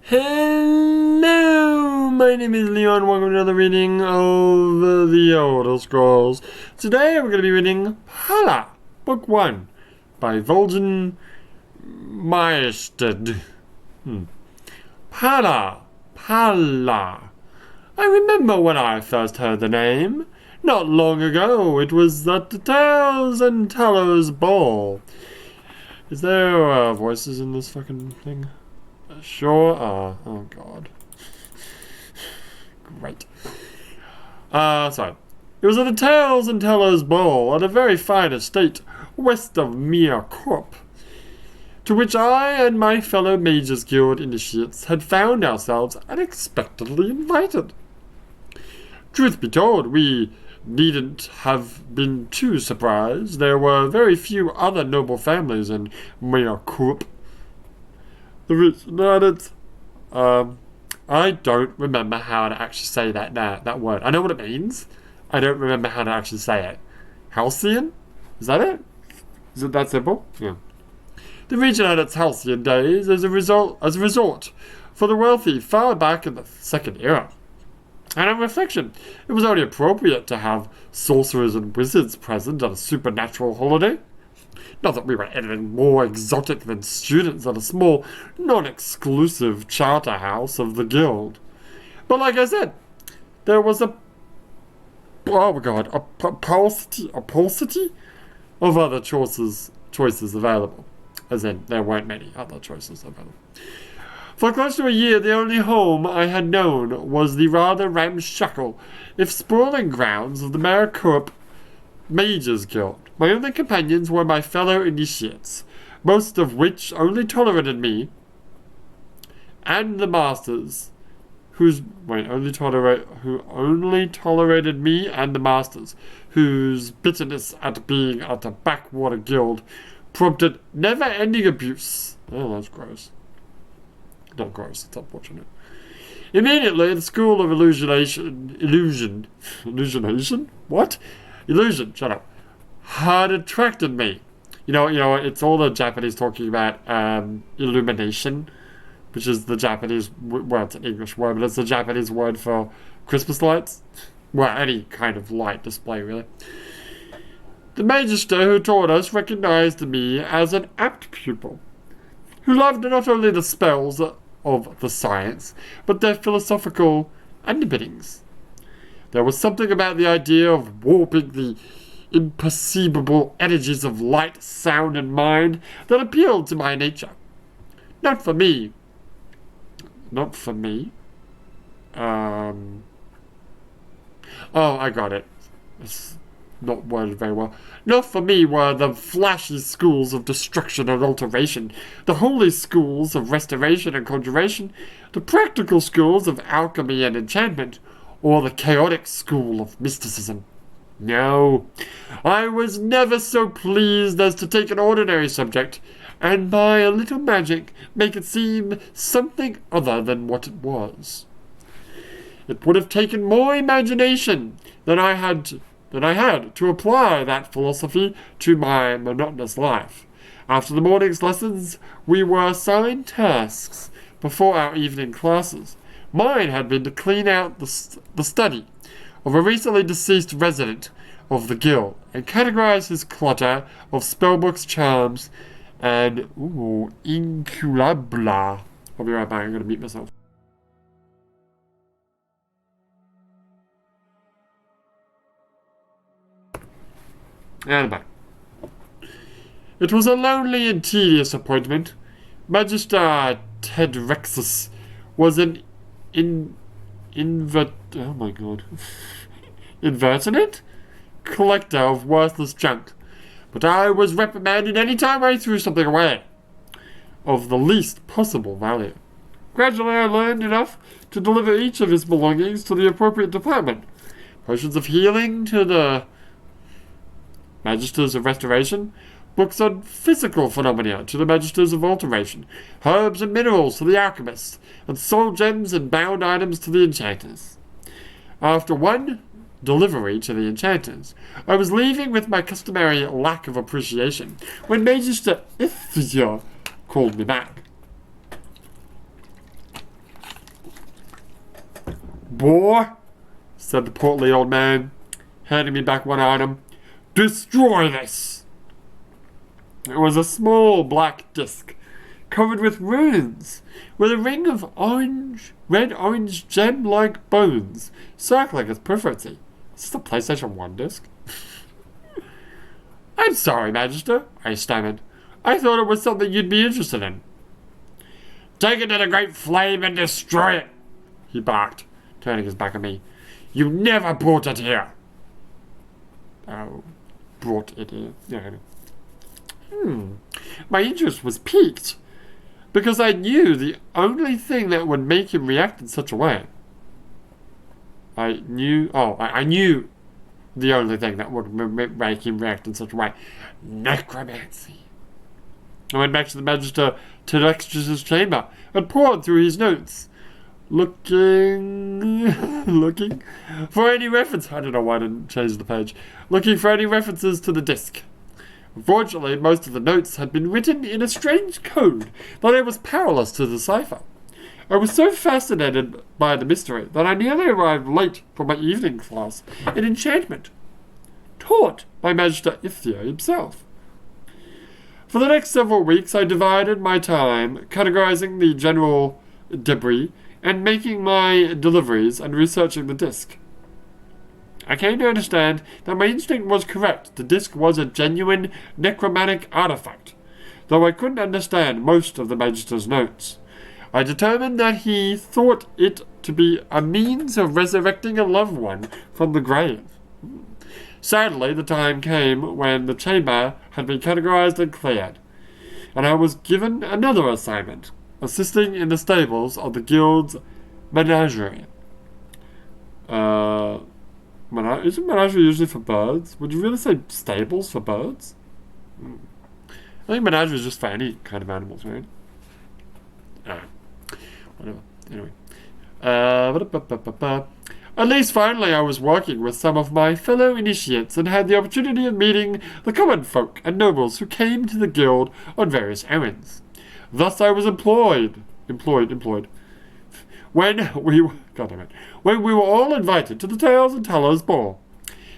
Hello, my name is Leon. Welcome to another reading of the Elder Scrolls. Today we're going to be reading Palla, Book 1 by Volgen Maested. Palla. I remember when I first heard the name. Not long ago, it was at the Tales and Tellers Ball. Is there voices in this fucking thing? Sure are. Oh god. Great. Sorry. It was at the Tales and Tellers Ball at a very fine estate west of Mere Corp, to which I and my fellow Mages Guild initiates had found ourselves unexpectedly invited. Truth be told, we needn't have been too surprised. There were very few other noble families in Mere Corp. The reason that it's, I don't remember how to actually say that word. I know what it means. I don't remember how to actually say it. Halcyon? Is that it? Is it that simple? Yeah. The region had its halcyon days as a resort for the wealthy far back in the Second Era. And on reflection, it was only appropriate to have sorcerers and wizards present at a supernatural holiday. Not that we were anything more exotic than students at a small, non-exclusive charter house of the guild. But like I said, there was a paucity of other choices available. As in, there weren't many other choices available. For close to a year, the only home I had known was the rather ramshackle, if sprawling grounds of the Maricorp Mages Guild. My only companions were my fellow initiates, most of which only tolerated me, and the masters, who only tolerated me and the masters, whose bitterness at being at a backwater guild prompted never-ending abuse. Oh, that's gross. Not gross, it's unfortunate. Immediately, the school of illusion, shut up, had attracted me. You know, it's all the Japanese talking about illumination, which is the Japanese, well, it's an English word, but it's the Japanese word for Christmas lights. Well, any kind of light display, really. The magister who taught us recognized me as an apt pupil, who loved not only the spells of the science, but their philosophical underpinnings. There was something about the idea of warping the imperceivable energies of light, sound, and mind that appealed to my nature. Not for me. I got it. It's not worded very well. Not for me were the flashy schools of destruction and alteration, the holy schools of restoration and conjuration, the practical schools of alchemy and enchantment, or the chaotic school of mysticism. No, I was never so pleased as to take an ordinary subject, and by a little magic make it seem something other than what it was. It would have taken more imagination than I had to apply that philosophy to my monotonous life. After the morning's lessons, we were assigned tasks before our evening classes. Mine had been to clean out the study of a recently deceased resident of the guild and categorize his clutter of spellbooks, charms, and inculabla. I'll be right back. I'm going to mute myself. And I'm back. It was a lonely and tedious appointment. Magister Tedrexus was an invertinate collector of worthless junk, but I was reprimanded any time I threw something away of the least possible value. Gradually I learned enough to deliver each of his belongings to the appropriate department. Potions of healing to the Magisters of Restoration, books on physical phenomena to the Magisters of Alteration, herbs and minerals to the alchemists, and soul gems and bound items to the enchanters. After one delivery to the enchanters, I was leaving with my customary lack of appreciation when Magister Ithia called me back. Boy, said the portly old man, handing me back one item, destroy this. It was a small black disc covered with runes, with a ring of red-orange gem-like bones circling its periphery. Is this a PlayStation 1 disc? I'm sorry, Magister, I stammered. I thought it was something you'd be interested in. Take it to the great flame and destroy it, he barked, turning his back on me. You never brought it here. Oh, brought it here. My interest was piqued, because I knew the only thing that would make him react in such a way. I knew the only thing that would make him react in such a way. Necromancy. I went back to the Magister to Dexter's chamber and pored through his notes, looking for any reference. I don't know why I didn't change the page. Looking for any references to the disc. Unfortunately, most of the notes had been written in a strange code that I was powerless to decipher. I was so fascinated by the mystery that I nearly arrived late for my evening class in enchantment, taught by Magister Ithia himself. For the next several weeks, I divided my time categorizing the general debris and making my deliveries and researching the disc. I came to understand that my instinct was correct. The disc was a genuine necromantic artifact, though I couldn't understand most of the Magister's notes. I determined that he thought it to be a means of resurrecting a loved one from the grave. Sadly, the time came when the chamber had been categorized and cleared, and I was given another assignment, assisting in the stables of the guild's menagerie. Isn't menagerie usually for birds? Would you really say stables for birds? I think menagerie is just for any kind of animals, right? Whatever. Anyway. At least finally I was working with some of my fellow initiates and had the opportunity of meeting the common folk and nobles who came to the guild on various errands. Thus I was employed. When we were all invited to the Tales and Tellers ball.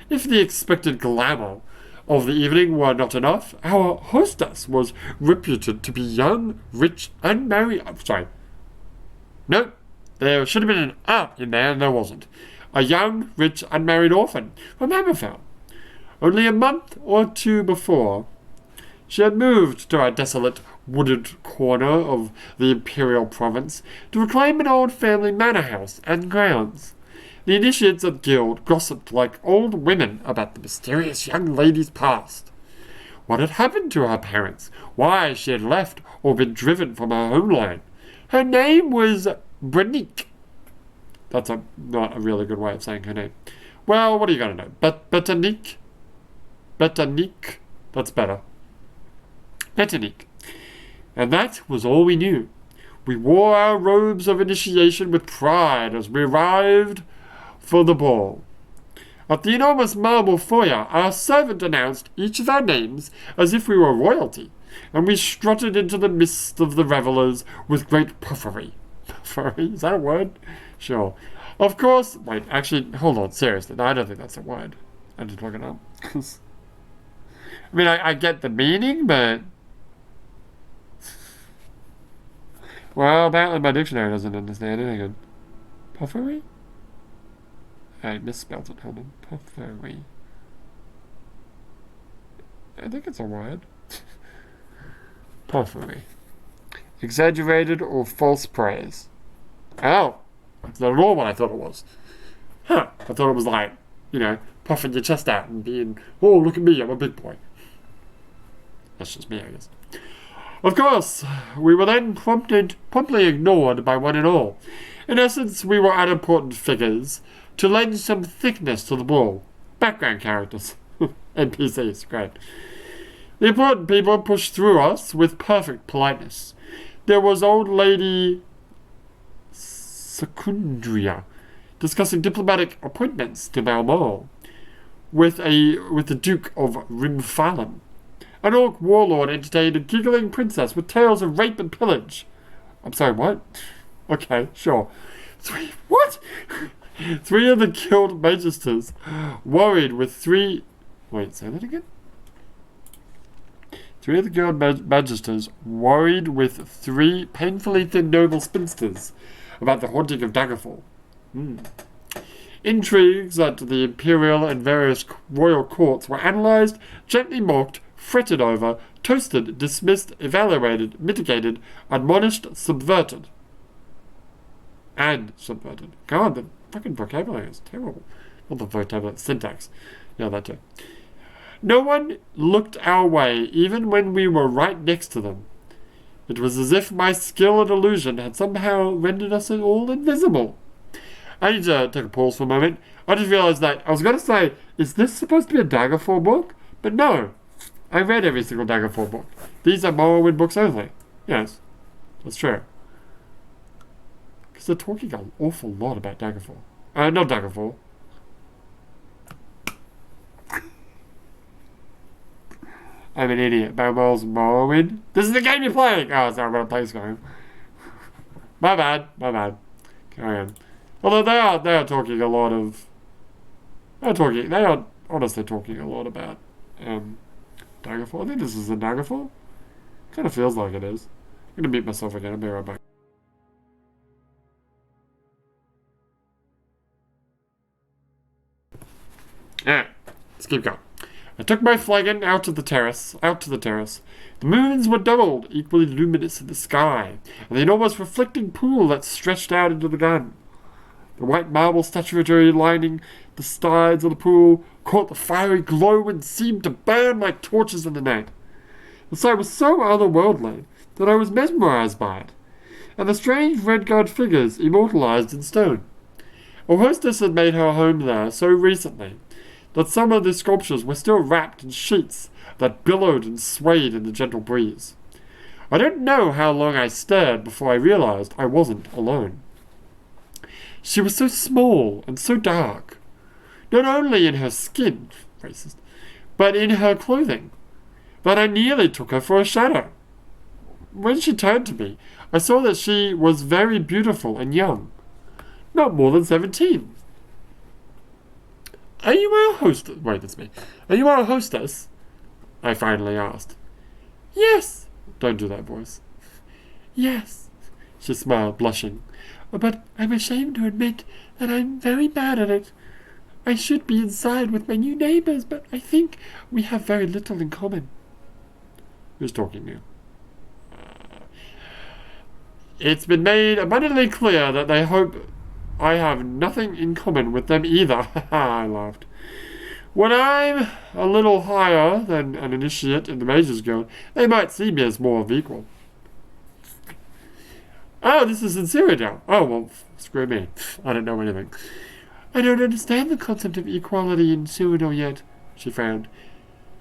If the expected glamour of the evening were not enough, our hostess was reputed to be young, rich, unmarried. Nope, there should have been an R in there, and there wasn't. A young, rich, unmarried orphan from Hammerfell. Only a month or two before, she had moved to our desolate, wooded corner of the Imperial Province to reclaim an old family manor house and grounds. The initiates of the guild gossiped like old women about the mysterious young lady's past. What had happened to her parents? Why she had left or been driven from her homeland? Her name was Brenique. That's not a really good way of saying her name. Well, what are you going to know? Betanique? That's better. Betanique. And that was all we knew. We wore our robes of initiation with pride as we arrived for the ball. At the enormous marble foyer, our servant announced each of our names as if we were royalty, and we strutted into the midst of the revellers with great puffery. Puffery? Is that a word? Sure. Of course... Wait, actually, hold on, seriously. No, I don't think that's a word. I just look it up. I mean, I get the meaning, but... Well, apparently my dictionary doesn't understand it. Hang on. Puffery? I misspelled it. Hold on. Puffery. I think it's a word. Puffery. Exaggerated or false praise. Oh! That's not at all what I thought it was. Huh. I thought it was like, puffing your chest out and being, oh, look at me, I'm a big boy. That's just me, I guess. Of course, we were then promptly ignored by one and all. In essence, we were unimportant figures to lend some thickness to the ball. Background characters. NPCs, great. The important people pushed through us with perfect politeness. There was old lady Secundria discussing diplomatic appointments to Balmoral with the Duke of Rimfallen. An orc warlord entertained a giggling princess with tales of rape and pillage. I'm sorry, what? Okay, sure. What? Three of the killed magisters worried with three... Wait, say that again? Three of the killed magisters worried with three painfully thin noble spinsters about the haunting of Daggerfall. Intrigues at the imperial and various royal courts were analysed, gently mocked, fretted over, toasted, dismissed, evaluated, mitigated, admonished, subverted. And subverted. God, the fucking vocabulary is terrible. Not the vocabulary, syntax. Yeah, that too. No one looked our way, even when we were right next to them. It was as if my skill at illusion had somehow rendered us all invisible. I need to take a pause for a moment. I just realised that I was going to say, is this supposed to be a Daggerfall book? But no. I read every single Daggerfall book. These are Morrowind books only. Yes, that's true. Because they're talking an awful lot about Daggerfall. Not Daggerfall. I'm an idiot. Barrels Morrowind. This is the game you're playing! Oh, sorry, I'm going to play this game. My bad. Carry on. Although they are talking a lot of... They are honestly talking a lot about Daggerfall. I think this is a Daggerfall. Kind of feels like it is. I'm going to mute myself again. I'll be right back. Alright, let's keep going. I took my flagon out to the terrace. The moons were doubled, equally luminous in the sky, and the enormous reflecting pool that stretched out into the garden. The white marble statuary lining the sides of the pool caught the fiery glow and seemed to burn like torches in the night. The sight was so otherworldly that I was mesmerized by it, and the strange red-garbed figures immortalized in stone. Our hostess had made her home there so recently that some of the sculptures were still wrapped in sheets that billowed and swayed in the gentle breeze. I don't know how long I stared before I realized I wasn't alone. She was so small and so dark, not only in her skin, racist, but in her clothing, that I nearly took her for a shadow. When she turned to me, I saw that she was very beautiful and young, not more than 17. Are you our hostess? Wait, that's me. Are you our hostess? I finally asked. Yes. Don't do that voice. Yes, she smiled, blushing. But I'm ashamed to admit that I'm very bad at it. I should be inside with my new neighbors, but I think we have very little in common. Who's talking now? It's been made abundantly clear that they hope I have nothing in common with them either. I laughed. When I'm a little higher than an initiate in the Mages Guild, they might see me as more of equal. Oh, this is sincere now. Oh, well, screw me. I don't know anything. I don't understand the concept of equality in Cyrano yet, she frowned.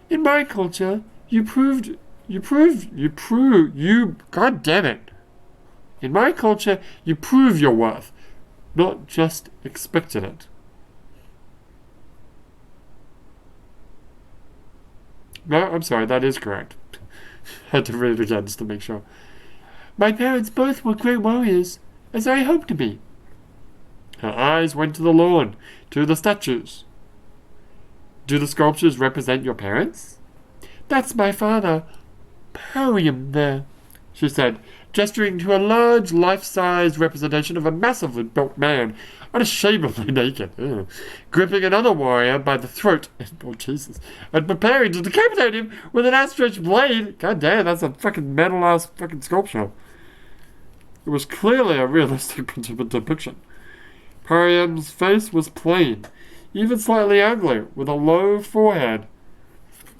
In my culture, God damn it. In my culture, you prove your worth, not just expected it. No, I'm sorry, that is correct. I had to read it again just to make sure. My parents both were great warriors, as I hoped to be. Her eyes went to the lawn, to the statues. Do the sculptures represent your parents? That's my father, Parium there, she said, gesturing to a large, life-size representation of a massively built man, unashamedly naked, gripping another warrior by the throat, oh Jesus, and preparing to decapitate him with an outstretched blade. God damn, that's a fucking metal-ass fucking sculpture. It was clearly a realistic depiction. Parium's face was plain, even slightly ugly, with a low forehead,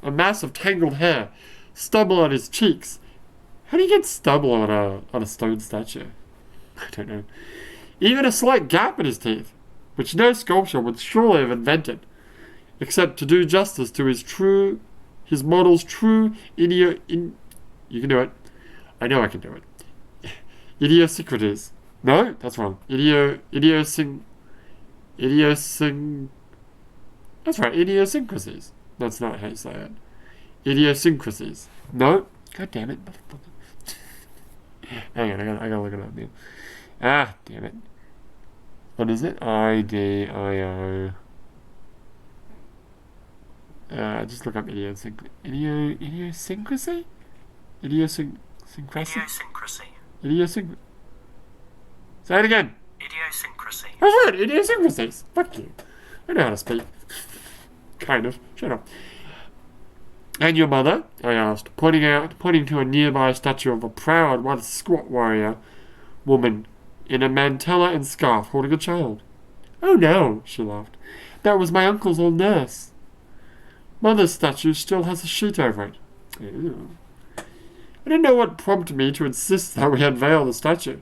a mass of tangled hair, stubble on his cheeks. How do you get stubble on a stone statue? I don't know. Even a slight gap in his teeth, which no sculpture would surely have invented, except to do justice to his model's true you can do it. I know I can do it. Idiosyncrasies. No, that's wrong. That's right, idiosyncrasies. That's not how you say it. Idiosyncrasies. No. God damn it. Hang on, I gotta look it up now. Ah, damn it. What is it? IDIO. Just look up idiosyncrasy? Idiosyncrasy? Idiosyncrasy. Say it again. Idiosyncrasy. That's right, idiosyncrasies. Fuck you. I know how to speak. Kind of. Shut up. And your mother? I asked, pointing to a nearby statue of a proud, once squat warrior woman in a mantilla and scarf holding a child. Oh no, she laughed. That was my uncle's old nurse. Mother's statue still has a sheet over it. Ew. I didn't know what prompted me to insist that we unveil the statue.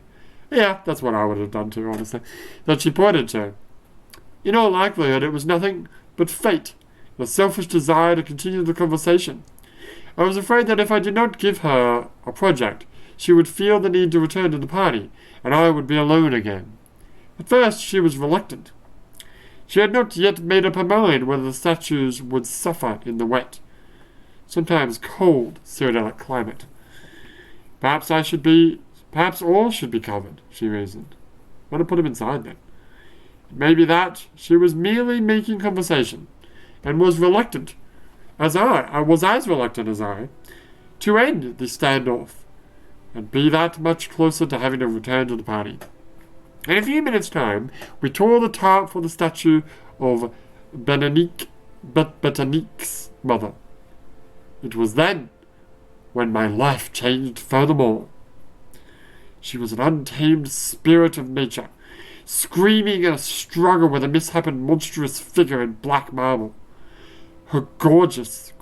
Yeah, that's what I would have done too, honestly. That she pointed to. In all likelihood, it was nothing but fate, a selfish desire to continue the conversation. I was afraid that if I did not give her a project, she would feel the need to return to the party, and I would be alone again. At first, she was reluctant. She had not yet made up her mind whether the statues would suffer in the wet, sometimes cold, Cyrodiilic climate. Perhaps all should be covered, she reasoned. Why not put them inside then? Maybe that she was merely making conversation, and was reluctant, I was as reluctant as I, to end the standoff, and be that much closer to having to return to the party. In a few minutes' time, we tore the tarp for the statue of Betanique's mother. It was then when my life changed furthermore. She was an untamed spirit of nature, screaming in a struggle with a misshapen monstrous figure in black marble. Her gorgeous,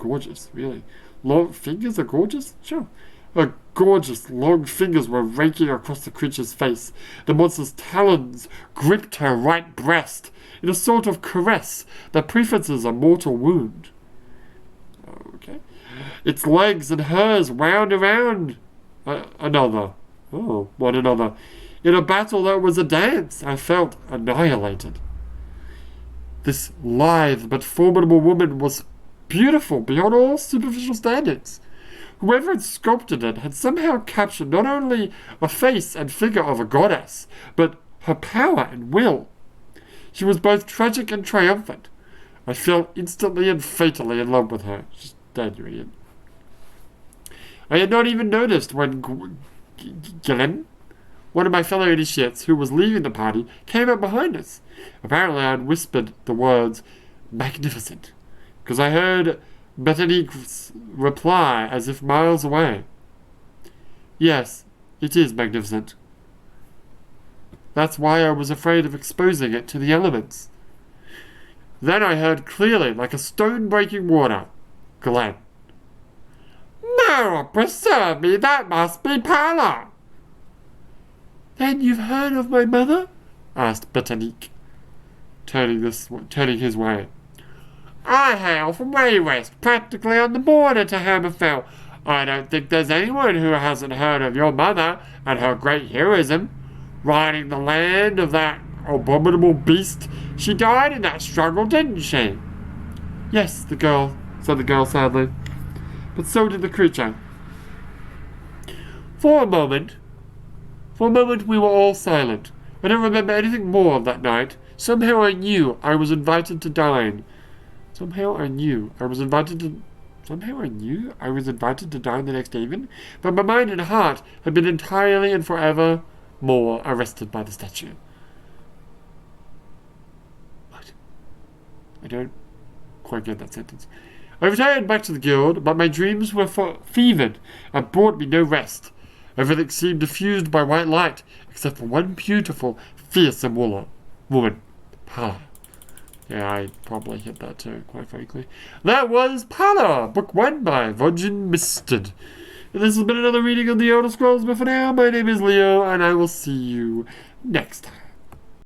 really, long fingers are gorgeous? Sure. Her gorgeous, long fingers were raking across the creature's face. The monster's talons gripped her right breast in a sort of caress that prefaces a mortal wound. Okay. Its legs and hers wound around one another. In a battle that was a dance, I felt annihilated. This lithe but formidable woman was beautiful beyond all superficial standards. Whoever had sculpted it had somehow captured not only a face and figure of a goddess, but her power and will. She was both tragic and triumphant. I fell instantly and fatally in love with her. She's dead, you idiot. I had not even noticed when Gillen, one of my fellow initiates who was leaving the party, came up behind us. Apparently I had whispered the words, magnificent, because I heard Betanique's reply as if miles away. Yes, it is magnificent. That's why I was afraid of exposing it to the elements. Then I heard clearly, like a stone breaking water, Glenn. No, preserve me, that must be Palla. Then you've heard of my mother? Asked Betanique, turning his way. I hail from way west, practically on the border to Hammerfell. I don't think there's anyone who hasn't heard of your mother and her great heroism, riding the land of that abominable beast. She died in that struggle, didn't she? Yes, said the girl sadly. But so did the creature. For a moment we were all silent. I don't remember anything more of that night. Somehow I knew I was invited to dine. Somehow I knew I was invited to dine the next evening, but my mind and heart had been entirely and forever more arrested by the statue. What? I don't quite get that sentence. I retired back to the guild, but my dreams were fevered and brought me no rest. Everything seemed diffused by white light, except for one beautiful, fearsome woman. Palla. Yeah, I probably hit that too, quite frankly. That was Palla, Book 1 by Virgin Misted. And this has been another reading of the Elder Scrolls, but for now, my name is Leo, and I will see you next time.